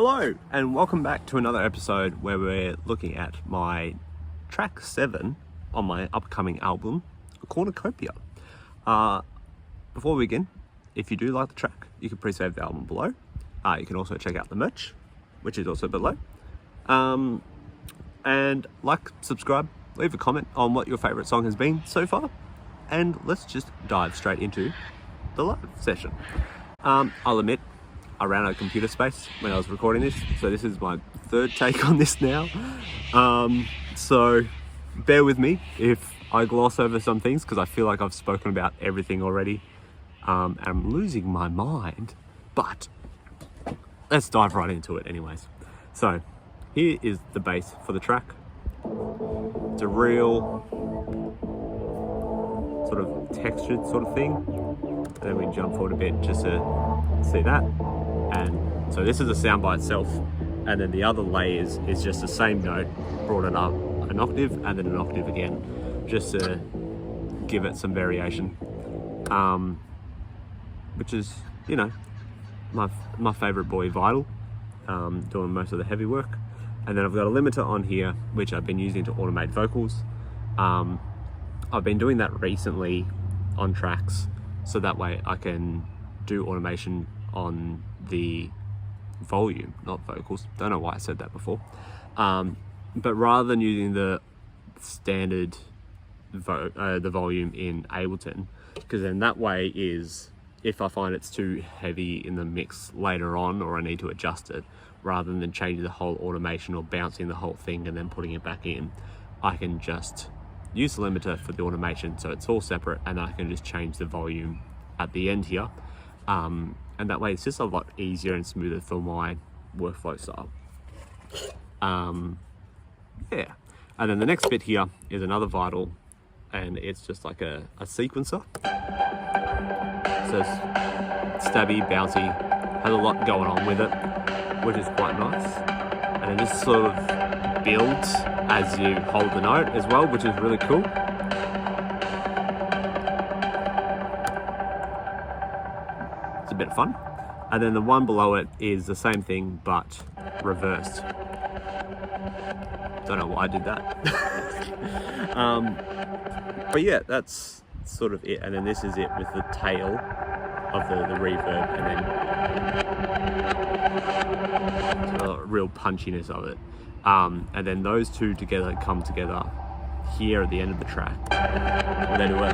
Hello and welcome back to another episode where we're looking at my track 7 on my upcoming album, Cornucopia. Before we begin, if you do like the track, you can pre-save the album below. You can also check out the merch, which is also below. And like, subscribe, leave a comment on what your favourite song has been so far. And let's just dive straight into the live session. I'll admit, I ran out of computer space when I was recording this, so this is my third take on this now. So bear with me if I gloss over some things, because I feel like I've spoken about everything already. And I'm losing my mind, but let's dive right into it anyways. So here is the bass for the track. It's a real sort of textured sort of thing. And then we jump forward a bit just to see that. And so this is a sound by itself, and then the other layers is just the same note, brought it up an octave and then an octave again, just to give it some variation, which is, you know, my favorite boy Vital, doing most of the heavy work. And then I've got a limiter on here which I've been using to automate vocals. I've been doing that recently on tracks, so that way I can do automation on the volume, not vocals. Don't know why I said that before. But rather than using the standard the volume in Ableton, because then that way is, if I find it's too heavy in the mix later on or I need to adjust it, rather than changing the whole automation or bouncing the whole thing and then putting it back in, I can just use the limiter for the automation, so it's all separate, and I can just change the volume at the end here. And that way it's just a lot easier and smoother for my workflow style. Yeah. And then the next bit here is another Vital, and it's just like a sequencer. So it's stabby, bouncy, has a lot going on with it, which is quite nice. And it just sort of builds as you hold the note as well, which is really cool. It's a bit of fun. And then the one below it is the same thing but reversed. Don't know why I did that. But yeah, that's sort of it. And then this is it with the tail of the reverb, and then sort of real punchiness of it. And then those two together come together here at the end of the track. And they do a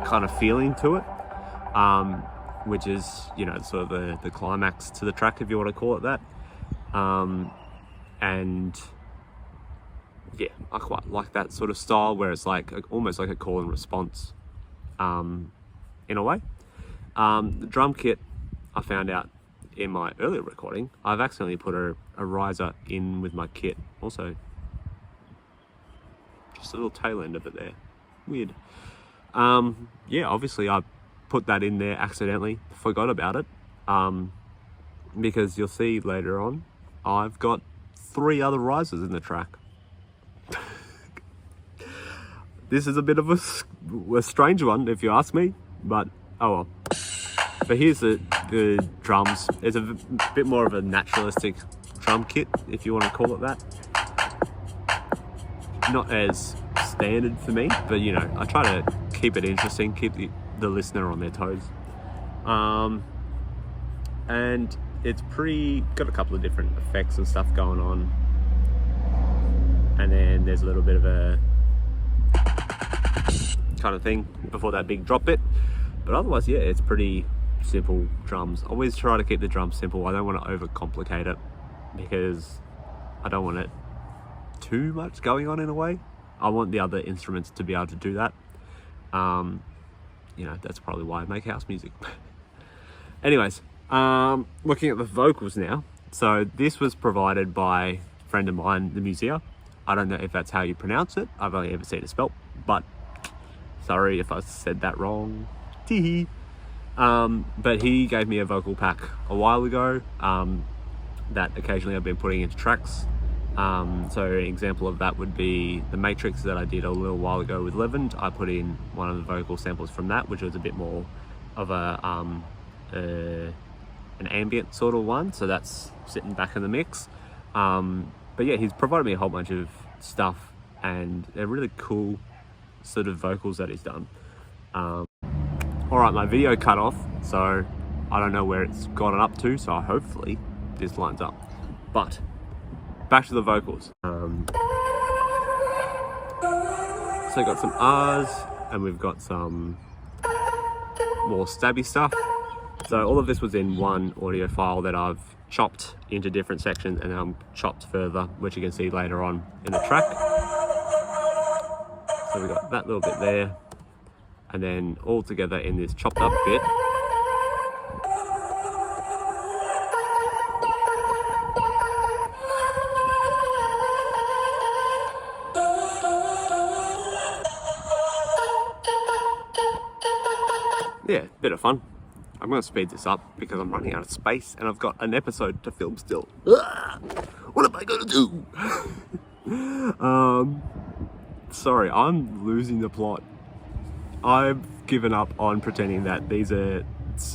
kind of feeling to it, which is, you know, sort of the climax to the track, if you want to call it that. And yeah, I quite like that sort of style where it's like almost like a call and response, in a way. The drum kit, I found out in my earlier recording, I've accidentally put a riser in with my kit. Also, just a little tail end of it there. Weird. Yeah, obviously I put that in there accidentally, forgot about it, because you'll see later on, I've got 3 other risers in the track. This is a bit of a strange one, if you ask me, but oh well. But here's the drums. It's a bit more of a naturalistic drum kit, if you want to call it that. Not as standard for me, but you know, I try to keep it interesting, keep the listener on their toes. And it's got a couple of different effects and stuff going on. And then there's a little bit of a kind of thing before that big drop bit. But otherwise, yeah, it's pretty simple drums. Always try to keep the drums simple. I don't want to overcomplicate it, because I don't want it too much going on in a way. I want the other instruments to be able to do that. You know, that's probably why I make house music. Anyways, looking at the vocals now. So this was provided by a friend of mine, the Musea. I don't know if that's how you pronounce it. I've only ever seen it spelt, but sorry if I said that wrong. Tee. But he gave me a vocal pack a while ago, that occasionally I've been putting into tracks. So an example of that would be the Matrix that I did a little while ago with Levend. I put in one of the vocal samples from that, which was a bit more of a an ambient sort of one, so that's sitting back in the mix. But yeah, he's provided me a whole bunch of stuff, and they're really cool sort of vocals that he's done. Alright, my video cut off, so I don't know where it's gotten up to, so hopefully this lines up. But back to the vocals. So we've got some R's, and we've got some more stabby stuff. So all of this was in one audio file that I've chopped into different sections, and then chopped further, which you can see later on in the track. So we've got that little bit there, and then all together in this chopped up bit. Yeah, bit of fun. I'm going to speed this up because I'm running out of space and I've got an episode to film still. What am I going to do? Sorry, I'm losing the plot. I've given up on pretending that these are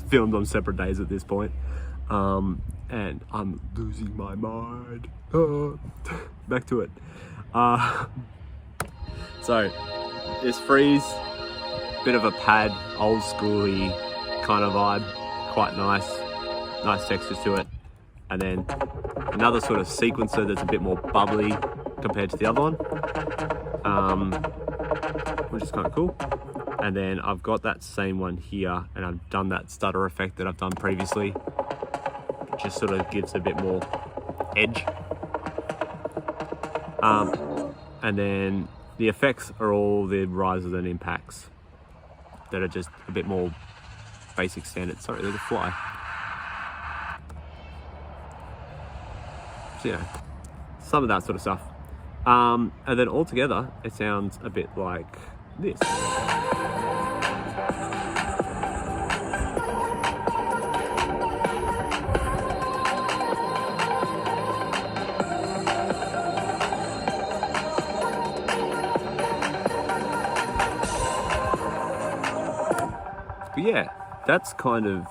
filmed on separate days at this point. And I'm losing my mind. Back to it. So, this Freeze, bit of a pad, old schooly kind of vibe, quite nice textures to it. And then another sort of sequencer that's a bit more bubbly compared to the other one, which is kind of cool. And then I've got that same one here, and I've done that stutter effect that I've done previously. It just sort of gives a bit more edge. And then the effects are all the rises and impacts that are just a bit more basic standard. Sorry, there's a fly. So yeah, some of that sort of stuff. And then all together, it sounds a bit like this. But yeah, that's kind of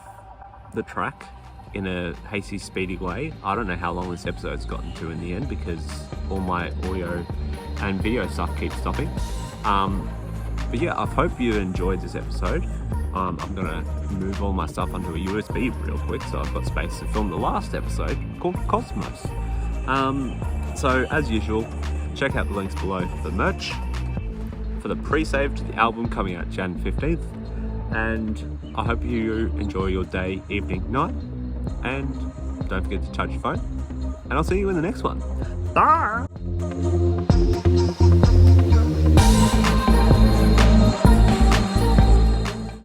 the track in a hasty, speedy way. I don't know how long this episode's gotten to in the end because all my audio and video stuff keeps stopping. But yeah, I hope you enjoyed this episode. I'm gonna move all my stuff onto a USB real quick so I've got space to film the last episode called Cosmos. So as usual, check out the links below for the merch, for the pre-save to the album coming out Jan 15th. And I hope you enjoy your day, evening, night, and don't forget to charge your phone, and I'll see you in the next one. Bye!